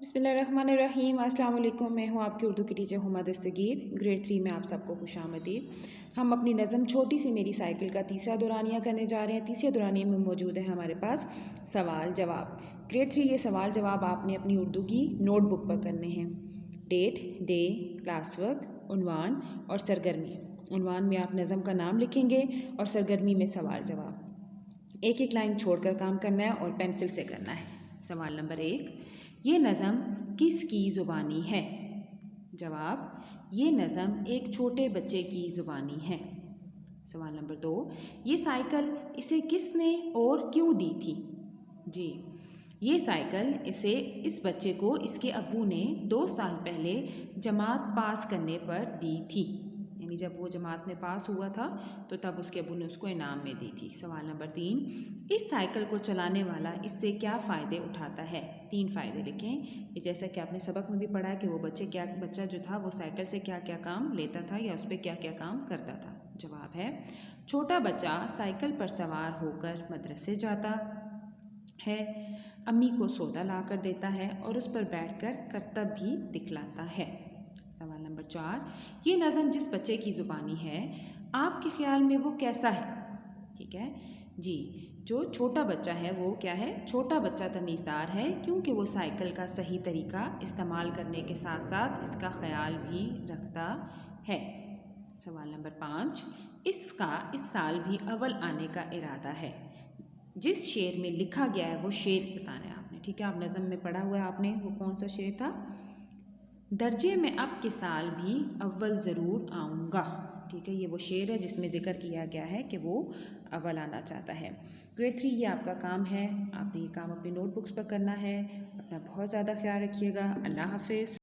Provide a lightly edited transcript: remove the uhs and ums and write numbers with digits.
बिस्मिल्लाहिर्रहमानिर्रहीम। अस्सलाम वालेकुम। मैं हूँ आपकी उर्दू की टीचर हुमा दस्तगीर। ग्रेड 3 में आप सबको खुशामदीद। हम अपनी नज़म छोटी सी मेरी साइकिल का तीसरा दौरानिया करने जा रहे हैं। तीसरे दौरानिए में मौजूद है हमारे पास सवाल जवाब। ग्रेड 3 ये सवाल जवाब आपने अपनी उर्दू की नोटबुक पर करने हैं। डेट, डे, क्लास वर्क, उन्वान और सरगर्मी। उन्वान में आप नज़म का नाम लिखेंगे और सरगर्मी में सवाल जवाब। एक एक लाइन छोड़कर काम करना है और पेंसिल से करना है। सवाल नंबर 1, ये नज़म किसकी ज़ुबानी है? जवाब, ये नज़म एक छोटे बच्चे की ज़ुबानी है। सवाल नंबर 2, ये साइकिल इसे किसने और क्यों दी थी? जी, ये साइकिल इस बच्चे को इसके अब्बू ने 2 साल पहले जमात पास करने पर दी थी। यानी जब वो जमात में पास हुआ था तो तब उसके अब्बू ने उसको इनाम में दी थी। सवाल नंबर 3, इस साइकिल को चलाने वाला इससे क्या फ़ायदे उठाता है? 3 फ़ायदे लिखें। ये जैसा कि आपने सबक में भी पढ़ा है कि वो बच्चा जो था वो साइकिल से क्या क्या काम लेता था या उस पर क्या क्या काम करता था। जवाब है, छोटा बच्चा साइकिल पर सवार होकर मदरसे जाता है, अम्मी को सौदा ला कर देता है और उस पर बैठकर करतब भी दिखलाता है। सवाल नंबर 4, ये नज़म जिस बच्चे की ज़ुबानी है आपके ख्याल में वो कैसा है? ठीक है जी, जो छोटा बच्चा है वो क्या है? छोटा बच्चा तमीज़दार है क्योंकि वो साइकिल का सही तरीका इस्तेमाल करने के साथ साथ इसका ख्याल भी रखता है। सवाल नंबर 5, इसका इस साल भी अव्वल आने का इरादा है। जिस शेर में लिखा गया है वो शेर बताना है आपने। ठीक है, आप नज़म में पढ़ा हुआ है आपने, वो कौन सा शेर था? दर्जे में अब के साल भी अव्वल ज़रूर आऊँगा। ठीक है, ये वो शेर है जिसमें जिक्र किया गया है कि वो अव्वल आना चाहता है। ग्रेड 3 ये आपका काम है, आपने ये काम अपनी नोटबुक्स पर करना है। अपना बहुत ज़्यादा ख्याल रखिएगा। अल्लाह हाफिज़।